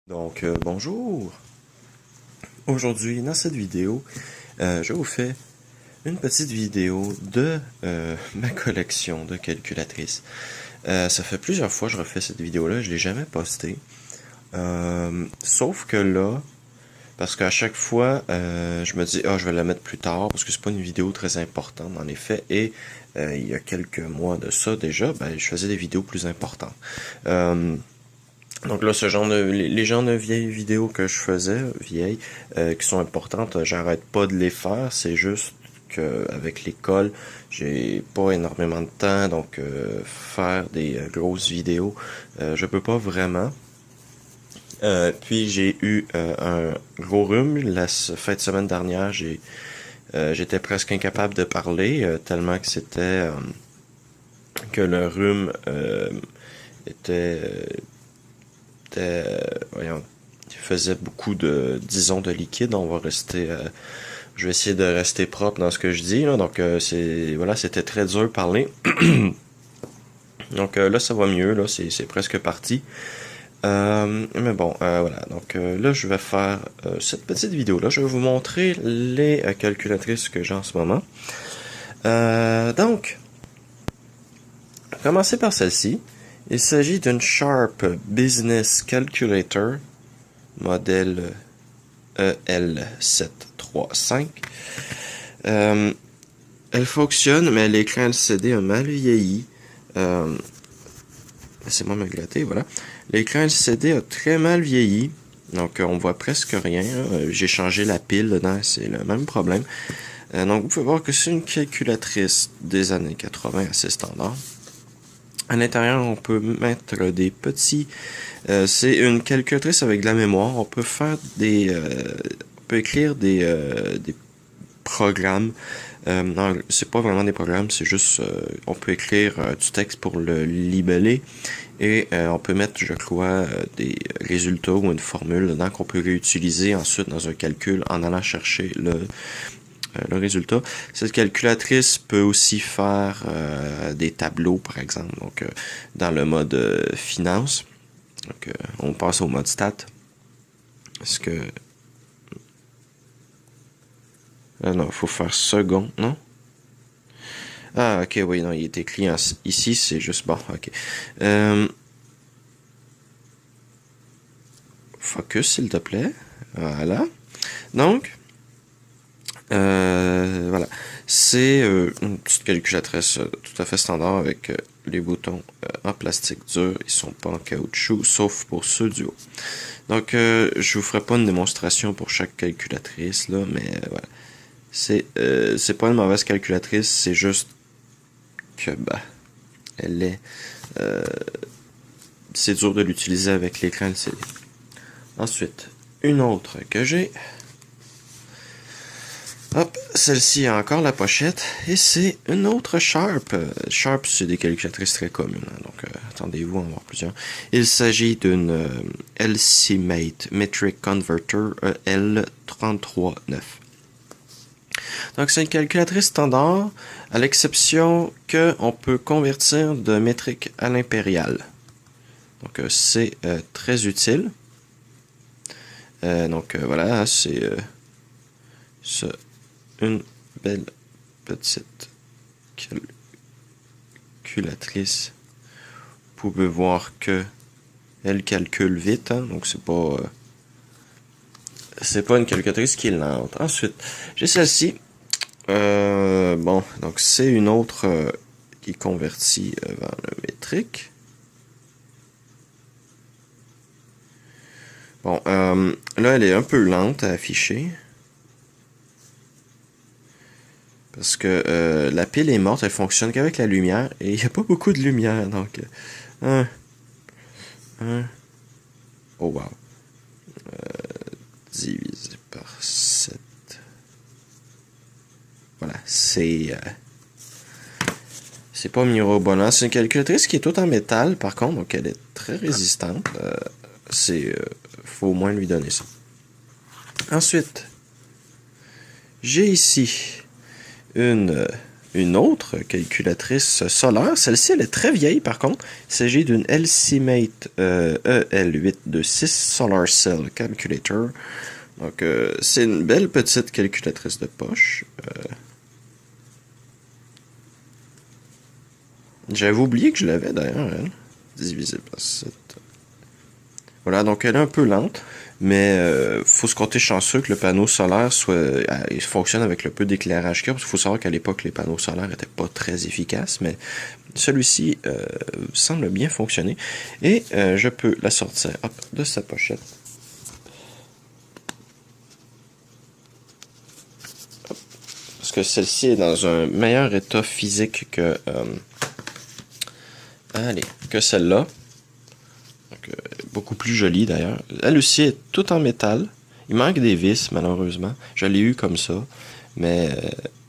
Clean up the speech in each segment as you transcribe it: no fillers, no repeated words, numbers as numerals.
Bonjour! Aujourd'hui, dans cette vidéo, je vous fais une petite vidéo de ma collection de calculatrices. Ça fait plusieurs fois que je refais cette vidéo-là, je l'ai jamais postée. Sauf que là, parce qu'à chaque fois, je me dis, je vais la mettre plus tard, parce que c'est pas une vidéo très importante, en effet, et il y a quelques mois de ça déjà, je faisais des vidéos plus importantes. Donc là, ce genre de, les genres de vieilles vidéos que je faisais, vieilles, qui sont importantes, j'arrête pas de les faire, c'est juste que avec l'école, j'ai pas énormément de temps, donc faire des grosses vidéos, je peux pas vraiment. Puis j'ai eu un gros rhume la fin de semaine dernière, j'étais presque incapable de parler, tellement que c'était que le rhume était voyons, il faisait beaucoup disons, de liquide. On va rester, je vais essayer de rester propre dans ce que je dis, là. Donc, voilà, c'était très dur de parler. Donc, là, ça va mieux, là, c'est presque parti. Mais bon, voilà. Donc, là, je vais faire cette petite vidéo-là. Je vais vous montrer les calculatrices que j'ai en ce moment. Donc, commencer par celle-ci. Il s'agit d'une Sharp Business Calculator, modèle EL735. Elle fonctionne, mais l'écran LCD a mal vieilli. Laissez-moi me glatter, voilà. L'écran LCD a très mal vieilli, donc on voit presque rien. J'ai changé la pile dedans, c'est le même problème. Donc vous pouvez voir que c'est une calculatrice des années 80 assez standard. À l'intérieur, on peut mettre des petits... c'est une calculatrice avec de la mémoire. On peut faire on peut écrire des programmes. Non, c'est pas vraiment des programmes, c'est juste... on peut écrire du texte pour le libeller. Et on peut mettre, je crois, des résultats ou une formule dedans qu'on peut réutiliser ensuite dans un calcul en allant chercher le résultat. Cette calculatrice peut aussi faire des tableaux, par exemple, donc dans le mode finance. Donc, on passe au mode stat. Est-ce que... Ah non, il faut faire second, non? Ah, ok, oui, non, il est écrit ici, c'est juste bon, ok. Focus, s'il te plaît. Voilà. Donc, voilà. C'est une petite calculatrice tout à fait standard avec les boutons en plastique dur. Ils sont pas en caoutchouc, sauf pour ceux du haut. Donc, je vous ferai pas une démonstration pour chaque calculatrice, là, mais voilà. C'est pas une mauvaise calculatrice, c'est juste que, elle est... c'est dur de l'utiliser avec l'écran LCD. Ensuite, une autre que j'ai... Hop, celle-ci a encore la pochette, et c'est une autre Sharp. Sharp, c'est des calculatrices très communes, hein, donc attendez-vous à en voir plusieurs. Il s'agit d'une LCmate Metric Converter L339. Donc c'est une calculatrice standard, à l'exception qu'on peut convertir de métrique à l'impérial. Donc c'est très utile. Donc voilà, c'est une belle petite calculatrice. Vous pouvez voir que elle calcule vite, hein, donc c'est pas une calculatrice qui est lente. Ensuite, j'ai celle-ci. Bon, donc c'est une autre qui convertit vers le métrique. Bon, là elle est un peu lente à afficher. Parce que la pile est morte, elle fonctionne qu'avec la lumière, et il n'y a pas beaucoup de lumière, donc... oh wow. Divisé par 7. Voilà, c'est pas mirobolant. C'est une calculatrice qui est toute en métal, par contre, donc elle est très résistante. Faut au moins lui donner ça. Ensuite, j'ai ici une une autre calculatrice solaire. Celle-ci, elle est très vieille par contre. Il s'agit d'une LCmate EL826 Solar Cell Calculator. Donc, c'est une belle petite calculatrice de poche. J'avais oublié que je l'avais d'ailleurs, elle. Divisé par 7. Voilà, donc elle est un peu lente, mais faut se compter chanceux que le panneau solaire il fonctionne avec le peu d'éclairage qu'il y a, parce qu'il faut savoir qu'à l'époque, les panneaux solaires n'étaient pas très efficaces, mais celui-ci semble bien fonctionner. Et je peux la sortir de sa pochette. Hop, parce que celle-ci est dans un meilleur état physique que celle-là. Donc, beaucoup plus jolie d'ailleurs. Elle aussi est toute en métal. Il manque des vis malheureusement. Je l'ai eu comme ça. Mais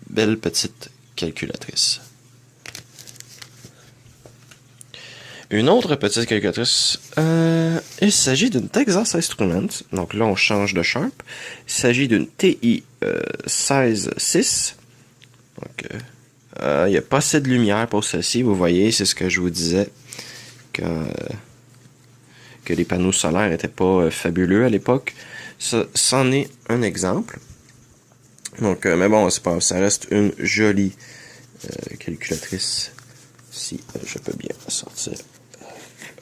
belle petite calculatrice. Une autre petite calculatrice. Il s'agit d'une Texas Instruments. Donc là on change de Sharp. Il s'agit d'une TI 16-6. Donc il n'y a pas assez de lumière pour celle-ci. Vous voyez, c'est ce que je vous disais. Que les panneaux solaires n'étaient pas fabuleux à l'époque. C'en est un exemple. Donc, mais bon, c'est pas, ça reste une jolie calculatrice. Si je peux bien sortir.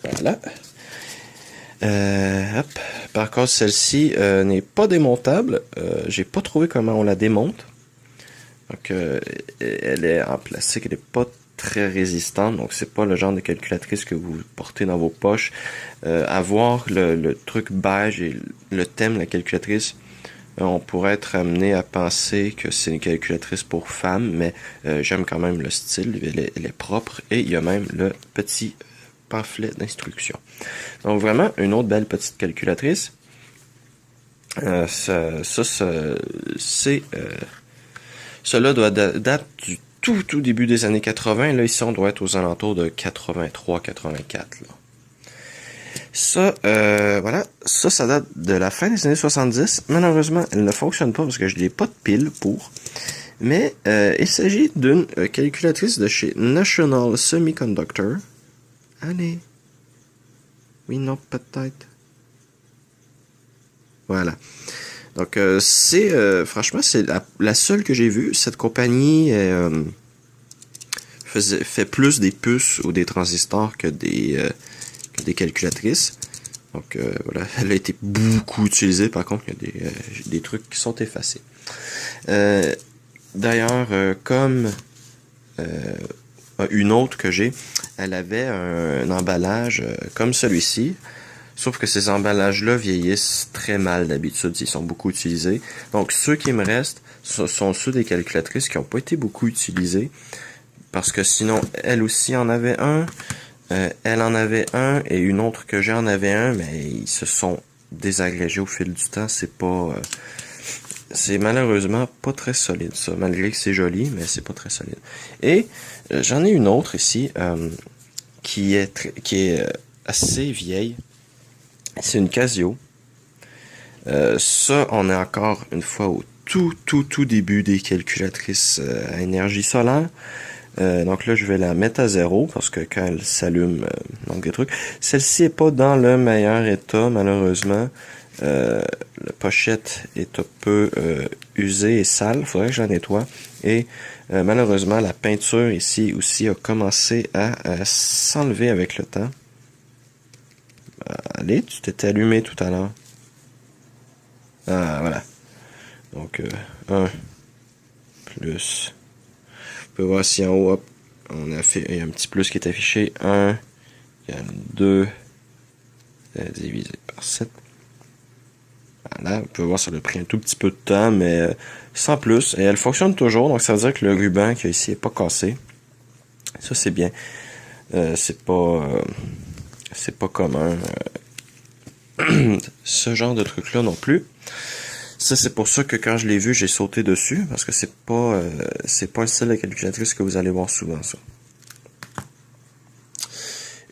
Voilà. Hop. Par contre, celle-ci n'est pas démontable. J'ai pas trouvé comment on la démonte. Donc, elle est en plastique. Elle n'est pas très résistante, donc c'est pas le genre de calculatrice que vous portez dans vos poches. À voir le truc beige et le thème de la calculatrice, on pourrait être amené à penser que c'est une calculatrice pour femmes, mais j'aime quand même le style, elle est propre, et il y a même le petit pamphlet d'instruction. Donc vraiment, une autre belle petite calculatrice. Cela doit date du tout début des années 80. Là, ici, on doit être aux alentours de 83-84. Ça, voilà. Ça date de la fin des années 70. Malheureusement, elle ne fonctionne pas parce que je n'ai pas de pile pour. Mais il s'agit d'une calculatrice de chez National Semiconductor. Allez. Oui, non, peut-être. Voilà. Donc, franchement, c'est la seule que j'ai vue. Cette compagnie fait plus des puces ou des transistors que des calculatrices. Donc, voilà, elle a été beaucoup utilisée. Par contre, il y a des trucs qui sont effacés. D'ailleurs, comme une autre que j'ai, elle avait un emballage comme celui-ci. Sauf que ces emballages-là vieillissent très mal d'habitude, ils sont beaucoup utilisés. Donc ceux qui me restent sont ceux des calculatrices qui n'ont pas été beaucoup utilisés. Parce que sinon, elle aussi en avait un, elle en avait un, et une autre que j'ai en avait un, mais ils se sont désagrégés au fil du temps. C'est malheureusement pas très solide ça, malgré que c'est joli, mais c'est pas très solide. Et j'en ai une autre ici qui est assez vieille. C'est une Casio. Ça, on est encore une fois au tout début des calculatrices à énergie solaire. Donc là, je vais la mettre à 0 parce que quand elle s'allume, donc des trucs. Celle-ci est pas dans le meilleur état, malheureusement. La pochette est un peu usée et sale. Il faudrait que je la nettoie. Et malheureusement, la peinture ici aussi a commencé à s'enlever avec le temps. Allez, tu t'étais allumé tout à l'heure. Ah, voilà. Donc, 1 plus. Vous pouvez voir si en haut, hop, il y a un petit plus qui est affiché. 1, il y a 2, divisé par 7. Voilà, vous pouvez voir, ça a pris un tout petit peu de temps, mais sans plus. Et elle fonctionne toujours, donc ça veut dire que le ruban qu'il y a ici n'est pas cassé. Ça, c'est bien. C'est pas commun. Ce genre de truc-là non plus. Ça, c'est pour ça que quand je l'ai vu, j'ai sauté dessus, parce que c'est pas un style de calculatrice que vous allez voir souvent, ça.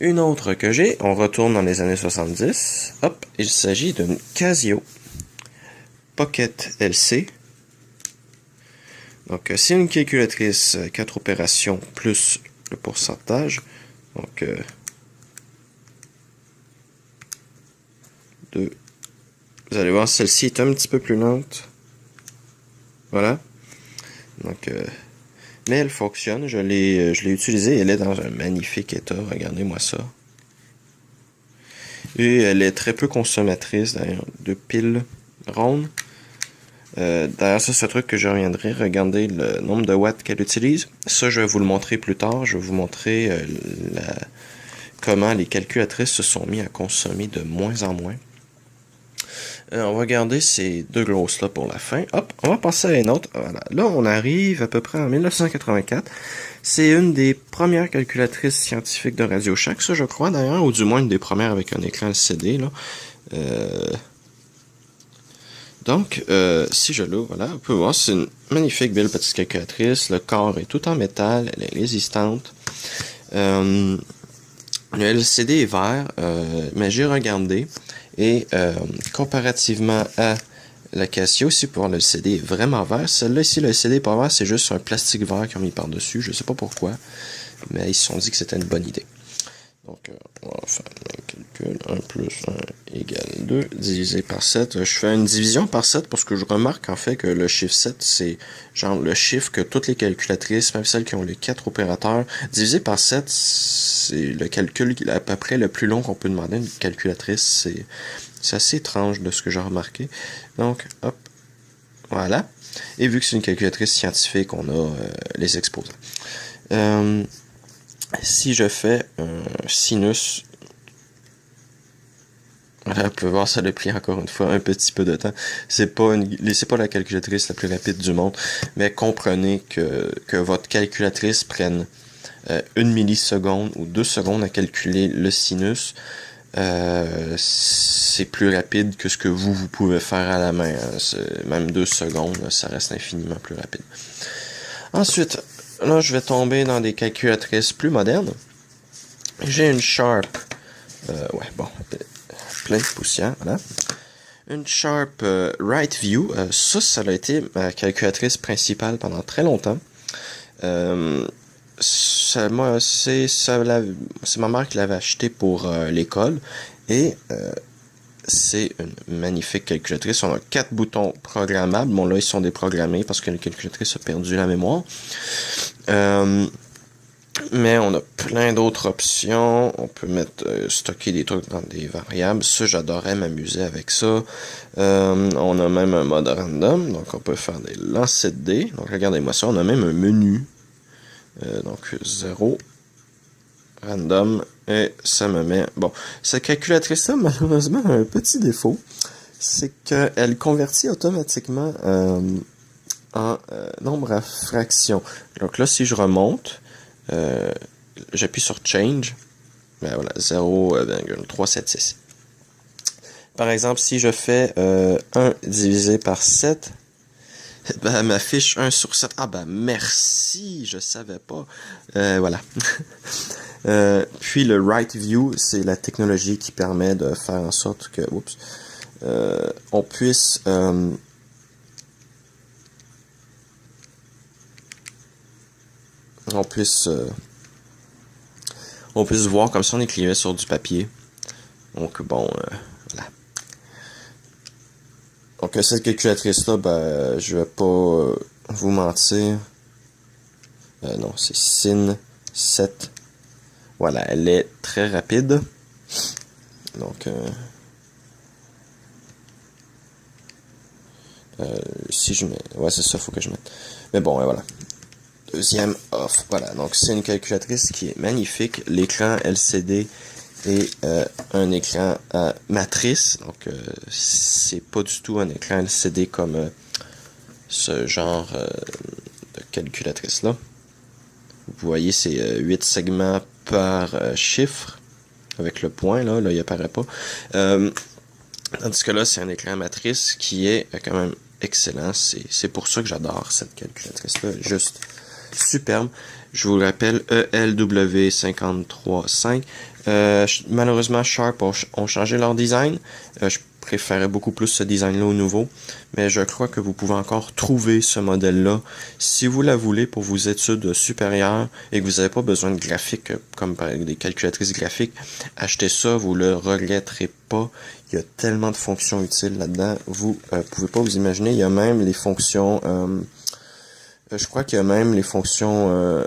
Une autre que j'ai, on retourne dans les années 70. Hop, il s'agit d'une Casio Pocket LC. Donc, c'est une calculatrice 4 opérations plus le pourcentage. Donc, 2. Vous allez voir, celle-ci est un petit peu plus lente. Voilà. Donc, mais elle fonctionne. Je l'ai utilisée. Elle est dans un magnifique état. Regardez-moi ça. Et elle est très peu consommatrice, d'ailleurs, de piles rondes. D'ailleurs, ça, c'est un truc que je reviendrai. Regardez le nombre de watts qu'elle utilise. Ça, je vais vous le montrer plus tard. Je vais vous montrer comment les calculatrices se sont mis à consommer de moins en moins. On va garder ces deux grosses-là pour la fin. Hop, on va passer à une autre. Voilà. Là, on arrive à peu près en 1984. C'est une des premières calculatrices scientifiques de Radio Shack, ça, je crois, d'ailleurs, ou du moins une des premières avec un écran LCD, là. Donc, si je l'ouvre, voilà, on peut voir, c'est une magnifique belle petite calculatrice. Le corps est tout en métal, elle est résistante. Le LCD est vert, mais j'ai regardé. Et comparativement à la Casio, aussi pour le LCD est vraiment vert. Celle-là ici, le LCD est pas vert, c'est juste un plastique vert qu'ils ont mis par-dessus. Je sais pas pourquoi, mais ils se sont dit que c'était une bonne idée. Donc, on va faire un calcul. 1 plus 1 égale 2 divisé par 7. Je fais une division par 7 parce que je remarque en fait que le chiffre 7, c'est genre le chiffre que toutes les calculatrices, même celles qui ont les 4 opérateurs, divisé par 7, c'est le calcul à peu près le plus long qu'on peut demander à une calculatrice. C'est assez étrange de ce que j'ai remarqué. Donc, hop, voilà. Et vu que c'est une calculatrice scientifique, on a les exposants. Si je fais un sinus, voilà, vous pouvez voir ça le pli encore une fois un petit peu de temps. C'est pas la calculatrice la plus rapide du monde, mais comprenez que votre calculatrice prenne 1 milliseconde ou 2 secondes à calculer le sinus. C'est plus rapide que ce que vous pouvez faire à la main. Même 2 secondes, ça reste infiniment plus rapide. Ensuite, là, je vais tomber dans des calculatrices plus modernes. J'ai une Sharp. Plein de poussière, voilà. Une Sharp Right View. Ça a été ma calculatrice principale pendant très longtemps. C'est ma mère qui l'avait acheté pour l'école. Et c'est une magnifique calculatrice. On a 4 boutons programmables. Bon, là, ils sont déprogrammés parce que la calculatrice a perdu la mémoire. Mais on a plein d'autres options. On peut stocker des trucs dans des variables. Ça, j'adorais m'amuser avec ça. On a même un mode random. Donc, on peut faire des lancers de dés. Donc, regardez-moi ça. On a même un menu. Donc, 0. Random. Et ça me met... Bon, cette calculatrice-là, malheureusement, a un petit défaut. C'est qu'elle convertit automatiquement en nombre à fraction. Donc là, si je remonte, j'appuie sur Change. Ben voilà, 0,376. Par exemple, si je fais 1 divisé par 7, ben, elle m'affiche 1 sur 7. Ah ben merci, je savais pas. Voilà. Puis le Right View, c'est la technologie qui permet de faire en sorte que on puisse voir comme si on écrivait sur du papier. Donc bon, voilà. Donc cette calculatrice-là, ben, je vais pas vous mentir. Non, c'est Sin 7. Voilà, elle est très rapide. Donc, si je mets... Ouais, c'est ça, faut que je mette. Mais bon, voilà. Deuxième off. Voilà, donc c'est une calculatrice qui est magnifique. L'écran LCD est un écran matrice. Donc, c'est pas du tout un écran LCD comme ce genre de calculatrice-là. Vous voyez, c'est 8 segments par chiffre, avec le point, là il apparaît pas. Tandis que là, c'est un écran matrice qui est quand même excellent. C'est pour ça que j'adore cette calculatrice-là. Juste superbe. Je vous rappelle, ELW535. Malheureusement, Sharp ont changé leur design. Je préférais beaucoup plus ce design-là au nouveau, mais je crois que vous pouvez encore trouver ce modèle-là si vous la voulez pour vos études supérieures et que vous n'avez pas besoin de graphiques comme des calculatrices graphiques. Achetez ça, vous le regretterez pas. Il y a tellement de fonctions utiles là-dedans, vous pouvez pas vous imaginer. Il y a même les fonctions, je crois qu'il y a même les fonctions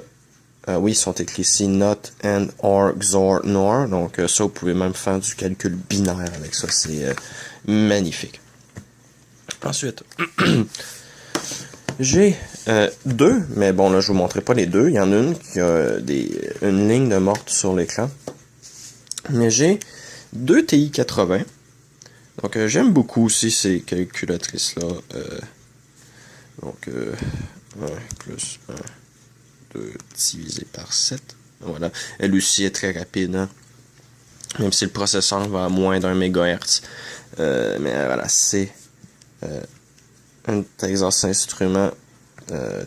oui, ils sont écrits ici, not, and, or, XOR, NOR. Donc ça, vous pouvez même faire du calcul binaire avec ça. C'est magnifique. Ensuite, j'ai deux, mais bon, là, je vous montrerai pas les deux. Il y en a une qui a une ligne de morte sur l'écran. Mais j'ai deux TI 80. Donc j'aime beaucoup aussi ces calculatrices-là. Donc 1 plus 1. Divisé par 7. Voilà. Elle aussi est très rapide, hein? Même si le processeur va à moins d'1 MHz. Mais voilà, c'est un Texas Instruments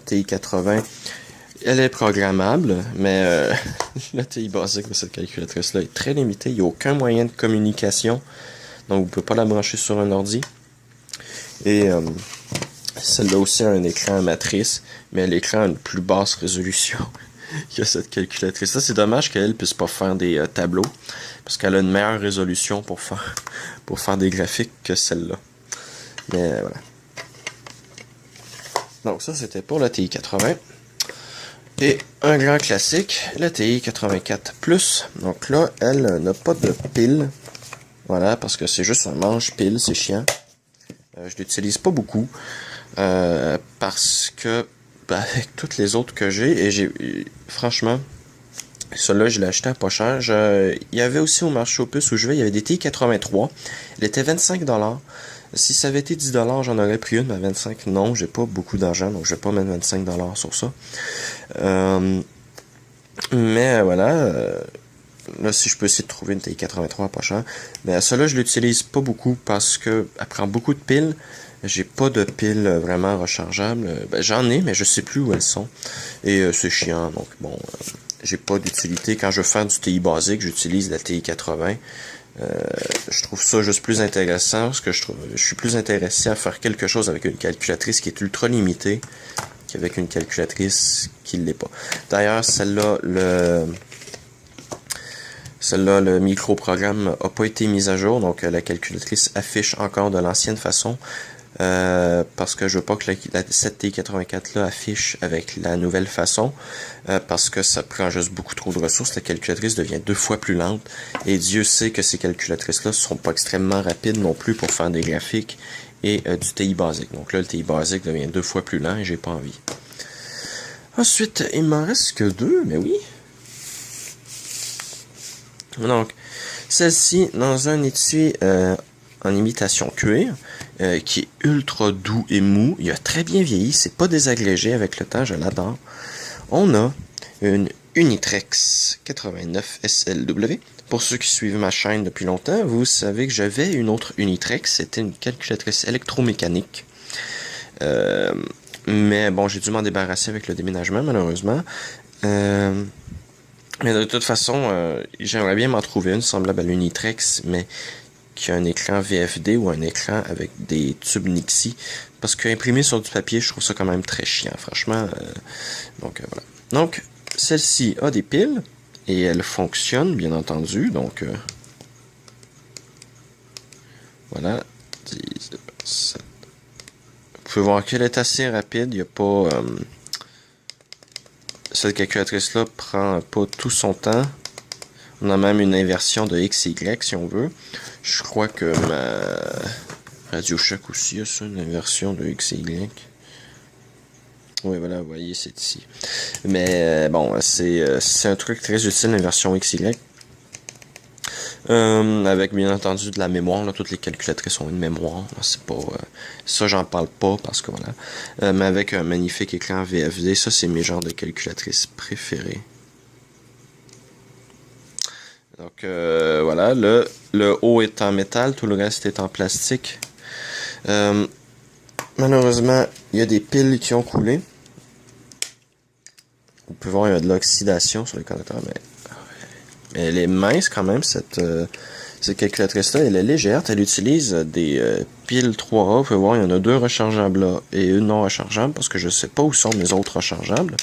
TI-80. Elle est programmable, mais la TI basique de cette calculatrice-là est très limitée. Il n'y a aucun moyen de communication. Donc, vous ne pouvez pas la brancher sur un ordi. Et celle-là aussi a un écran matrice, mais l'écran a une plus basse résolution que cette calculatrice-là. C'est dommage qu'elle puisse pas faire des tableaux, parce qu'elle a une meilleure résolution pour faire des graphiques que celle-là. Mais voilà. Donc ça, c'était pour la TI 80. Et un grand classique, la TI 84 Plus. Donc là, elle n'a pas de pile. Voilà, parce que c'est juste un manche pile, c'est chiant. Je l'utilise pas beaucoup. Parce que avec toutes les autres que j'ai, et franchement, celle-là, je l'ai acheté à pas cher. Il y avait aussi au marché aux puces où je vais, il y avait des TI-83. Elle était 25$. Si ça avait été 10$, j'en aurais pris une, mais 25$, non, j'ai pas beaucoup d'argent, donc je vais pas mettre 25$ sur ça. Mais voilà, là, si je peux essayer de trouver une TI-83 à pas cher. Mais celle-là, je l'utilise pas beaucoup parce que elle prend beaucoup de piles. J'ai pas de piles vraiment rechargeables. J'en ai, mais je sais plus où elles sont. Et c'est chiant, donc bon, j'ai pas d'utilité. Quand je veux faire du TI basique, j'utilise la TI 80. Je trouve ça juste plus intéressant parce que je suis plus intéressé à faire quelque chose avec une calculatrice qui est ultra limitée qu'avec une calculatrice qui ne l'est pas. D'ailleurs, celle-là, le microprogramme n'a pas été mis à jour, donc la calculatrice affiche encore de l'ancienne façon. Parce que je veux pas que cette TI-84 là affiche avec la nouvelle façon, parce que ça prend juste beaucoup trop de ressources. La calculatrice devient 2 fois plus lente, et Dieu sait que ces calculatrices là sont pas extrêmement rapides non plus pour faire des graphiques et du TI basique. Donc là, le TI basique devient 2 fois plus lent et j'ai pas envie. Ensuite, il m'en reste que 2, mais oui. Donc, celle-ci dans un étui en imitation cuir, qui est ultra doux et mou. Il a très bien vieilli, c'est pas désagrégé avec le temps, je l'adore. On a une Unitrex 89 SLW. Pour ceux qui suivent ma chaîne depuis longtemps, vous savez que j'avais une autre Unitrex, c'était une calculatrice électromécanique. Mais bon, j'ai dû m'en débarrasser avec le déménagement, malheureusement. Mais de toute façon, j'aimerais bien m'en trouver une semblable à l'Unitrex, mais qui a un écran VFD ou un écran avec des tubes Nixie. Parce que imprimer sur du papier, je trouve ça quand même très chiant, franchement. Donc, voilà. Donc, celle-ci a des piles, et elle fonctionne, bien entendu. Donc, voilà. 10, 7. Vous pouvez voir qu'elle est assez rapide. Il n'y a pas... cette calculatrice-là prend pas tout son temps. On a même une inversion de X et Y si on veut. Je crois que ma RadioShack aussi a ça, une inversion de X et Y. Oui, voilà, vous voyez, c'est ici. Mais bon, c'est un truc très utile, l'inversion XY. Avec bien entendu de la mémoire, là, toutes les calculatrices ont une mémoire. C'est pas ça, j'en parle pas parce que voilà. Mais avec un magnifique écran VFD, ça c'est mes genres de calculatrices préférées. Donc voilà, le haut est en métal, tout le reste est en plastique. Malheureusement, il y a des piles qui ont coulé. Vous pouvez voir, il y a de l'oxydation sur les connecteurs, mais elle est mince quand même, cette Cette calculatrice-là, elle est légère. Elle utilise des piles 3A. Vous pouvez voir, il y en a 2 rechargeables là et une non rechargeable parce que je ne sais pas où sont mes autres rechargeables.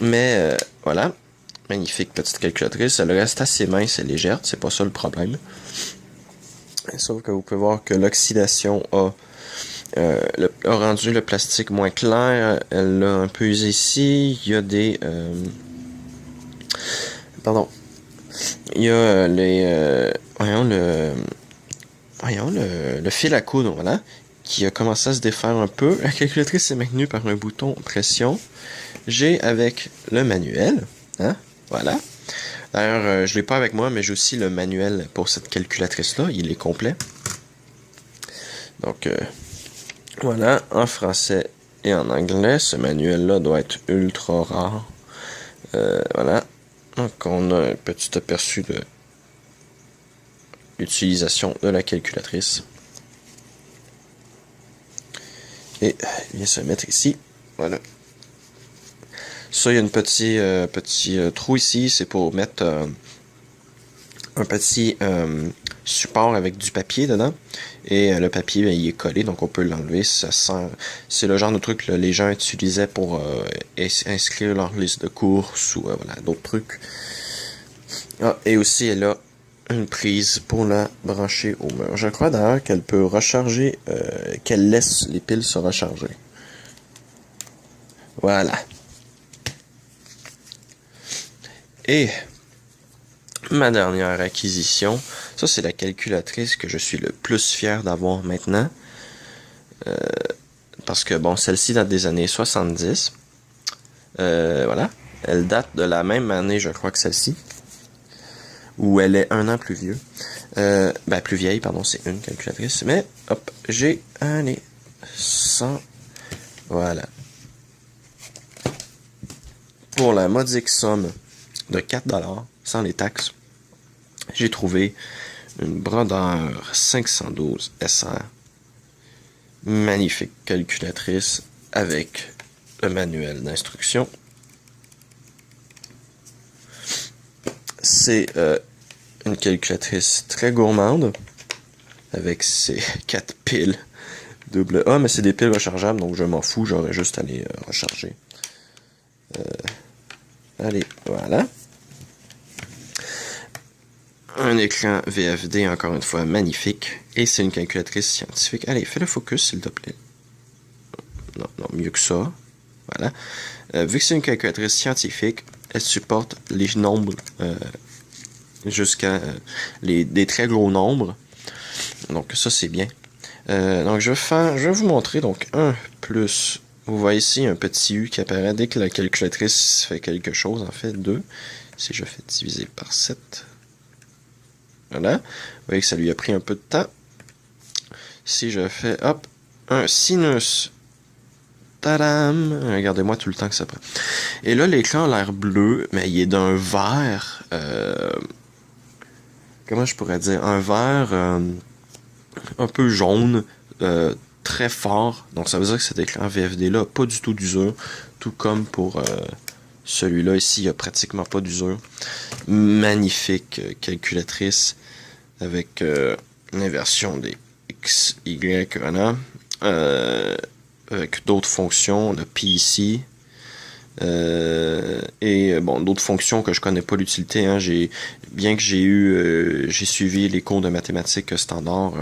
Mais voilà. Magnifique petite calculatrice. Elle reste assez mince et légère. C'est pas ça le problème. Sauf que vous pouvez voir que l'oxydation a rendu le plastique moins clair. Elle l'a un peu usé ici. Il y a des... Pardon. Il y a le fil à coudre, voilà, qui a commencé à se défaire un peu. La calculatrice est maintenue par un bouton pression. J'ai avec le manuel, hein, voilà. D'ailleurs, je l'ai pas avec moi, mais j'ai aussi le manuel pour cette calculatrice-là. Il est complet. Donc, voilà, en français et en anglais. Ce manuel-là doit être ultra rare. Voilà. Donc, on a un petit aperçu de l'utilisation de la calculatrice. Et il vient se mettre ici. Voilà. Ça, il y a une petit trou ici. C'est pour mettre un petit support avec du papier dedans. Et le papier, il est collé, donc on peut l'enlever. C'est le genre de truc que les gens utilisaient pour inscrire leur liste de courses ou voilà, d'autres trucs. Ah, et aussi, elle a une prise pour la brancher au mur. Je crois d'ailleurs qu'elle peut recharger, qu'elle laisse les piles se recharger. Voilà. Et ma dernière acquisition, ça c'est la calculatrice que je suis le plus fier d'avoir maintenant. Parce que bon, celle-ci date des années 70. Voilà. Elle date de la même année, je crois, que celle-ci. Où elle est 1 an plus vieux. Plus vieille, pardon, c'est une calculatrice. Mais, hop, j'ai allez, 100. Voilà. Pour la modique somme de 4$ sans les taxes, j'ai trouvé une Brodeur 512 SR. Magnifique calculatrice avec le manuel d'instruction. C'est une calculatrice très gourmande avec ses 4 piles double A, mais c'est des piles rechargeables, donc je m'en fous, j'aurais juste à les recharger. Allez, voilà. Un écran VFD, encore une fois, magnifique. Et c'est une calculatrice scientifique. Allez, fais le focus, s'il te plaît. Non, mieux que ça. Voilà. Vu que c'est une calculatrice scientifique, elle supporte les nombres jusqu'à des très gros nombres. Donc ça, c'est bien. Donc je vais vous montrer donc 1 plus... Vous voyez ici un petit U qui apparaît dès que la calculatrice fait quelque chose. En fait, 2. Si je fais diviser par 7. Voilà. Vous voyez que ça lui a pris un peu de temps. Si je fais, hop, un sinus. Tadam! Regardez-moi tout le temps que ça prend. Et là, l'écran a l'air bleu, mais il est d'un vert... comment je pourrais dire? Un vert un peu jaune, très fort. Donc ça veut dire que cet écran VFD-là n'a pas du tout d'usure. Tout comme pour celui-là ici, il n'y a pratiquement pas d'usure. Magnifique calculatrice avec une inversion des X, Y, voilà. Avec d'autres fonctions, le Pi ici. Et bon, d'autres fonctions que je connais pas l'utilité. Hein, bien que j'ai suivi les cours de mathématiques standard.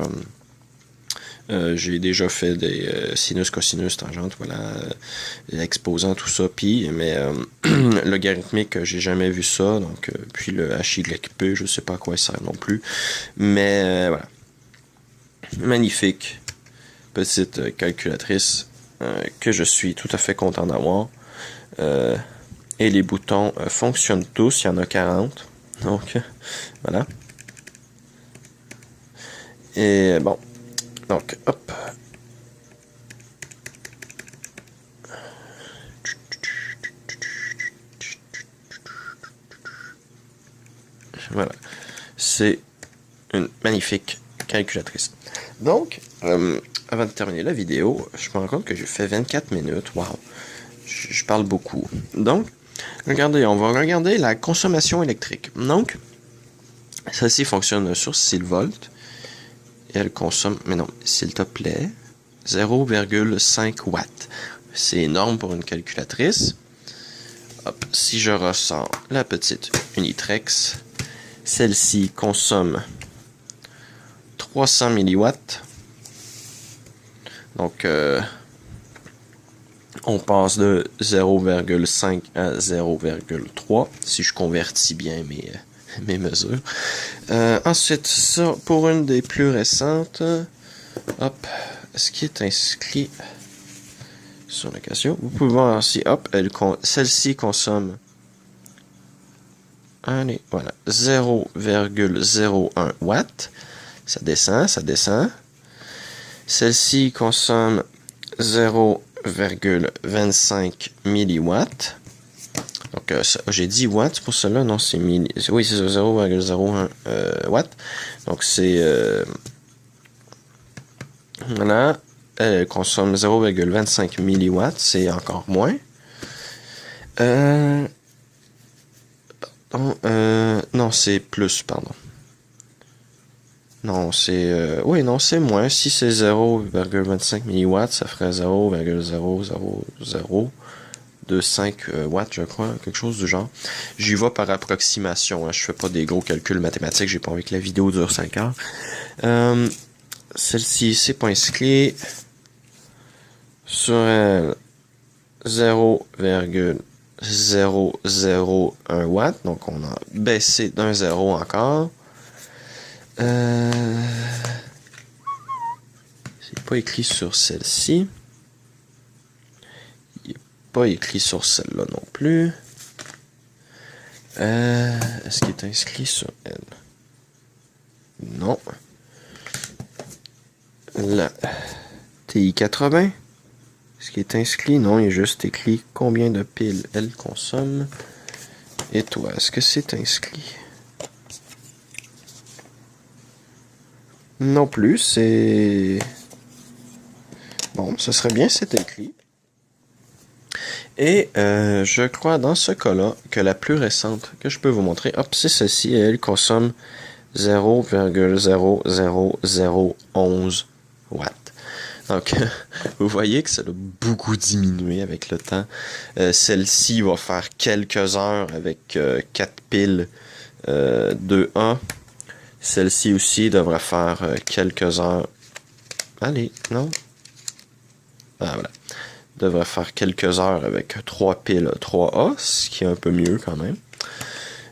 J'ai déjà fait des sinus, cosinus, tangentes, voilà, exposant tout ça, pi, mais logarithmique, j'ai jamais vu ça, donc puis le HYP, je sais pas à quoi ça sert non plus, mais voilà, magnifique petite calculatrice que je suis tout à fait content d'avoir, et les boutons fonctionnent tous, il y en a 40, donc voilà, et bon. Donc, hop. Voilà. C'est une magnifique calculatrice. Donc, avant de terminer la vidéo, je me rends compte que j'ai fait 24 minutes. Wow. Je parle beaucoup. Donc, regardez, on va regarder la consommation électrique. Donc, Celle-ci fonctionne sur 6 volts. Et elle consomme, mais non, s'il te plaît, 0,5 watts. C'est énorme pour une calculatrice. Hop, si je ressors la petite Unitrex, celle-ci consomme 300 milliwatts. Donc, on passe de 0,5 à 0,3 si je convertis bien mes mesures. Ensuite, ça, pour une des plus récentes, hop, ce qui est inscrit sur la Casio, vous pouvez voir ici, hop, celle-ci consomme, allez, voilà, 0,01 watts. Ça descend, ça descend. Celle-ci consomme 0,25 milliwatts. Donc, j'ai dit watts pour cela, non, c'est milli. Oui, c'est 0,01 watts. Donc, c'est. Voilà. Elle consomme 0,25 milliwatts, c'est encore moins. Non, c'est plus, pardon. Non, c'est... oui, non, c'est moins. Si c'est 0,25 milliwatts, ça ferait 0,0025 watts, je crois. Quelque chose du genre. J'y vais par approximation. Hein, je fais pas des gros calculs mathématiques. J'ai pas envie que la vidéo dure 5 heures. Celle-ci, c'est pas inscrit. Sur elle, 0,001 watts. Donc, on a baissé d'un zéro encore. C'est pas écrit sur celle-ci. Il n'est pas écrit sur celle-là non plus. Est-ce qu'il est inscrit sur elle? Non. La TI-80. Est-ce qu'il est inscrit? Non, il est juste écrit combien de piles elle consomme. Et toi, est-ce que c'est inscrit? Non plus, c'est... Bon, ce serait bien, c'est écrit. Et je crois dans ce cas-là que la plus récente que je peux vous montrer, hop, c'est celle-ci, elle consomme 0,00011 watts. Donc, vous voyez que ça a beaucoup diminué avec le temps. Celle-ci va faire quelques heures avec 4 piles 2A. Celle-ci aussi devrait faire quelques heures. Allez, non. Ah, voilà. Devrait faire quelques heures avec 3 piles 3A, ce qui est un peu mieux quand même.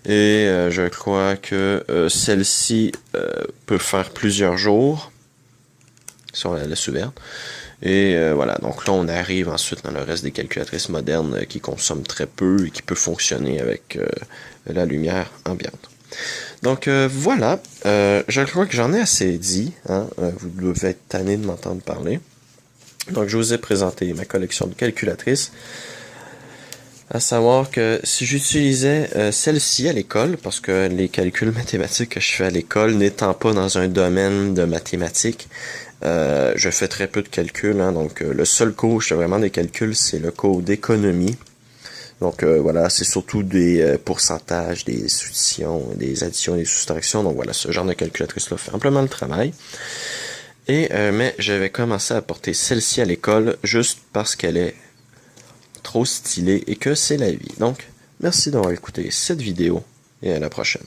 Et je crois que celle-ci peut faire plusieurs jours. Si on la laisse ouverte. Et voilà, donc là on arrive ensuite dans le reste des calculatrices modernes qui consomment très peu et qui peut fonctionner avec la lumière ambiante. Donc voilà, je crois que j'en ai assez dit, hein? Vous devez être tanné de m'entendre parler. Donc je vous ai présenté ma collection de calculatrices. À savoir que si j'utilisais celle-ci à l'école, parce que les calculs mathématiques que je fais à l'école n'étant pas dans un domaine de mathématiques, je fais très peu de calculs, hein, donc le seul cours où je fais vraiment des calculs, c'est le cours d'économie. Donc voilà, c'est surtout des pourcentages, des soustractions, des additions, des soustractions. Donc voilà, ce genre de calculatrice-là fait amplement le travail. Et mais j'avais commencé à porter celle-ci à l'école juste parce qu'elle est trop stylée et que c'est la vie. Donc, merci d'avoir écouté cette vidéo et à la prochaine.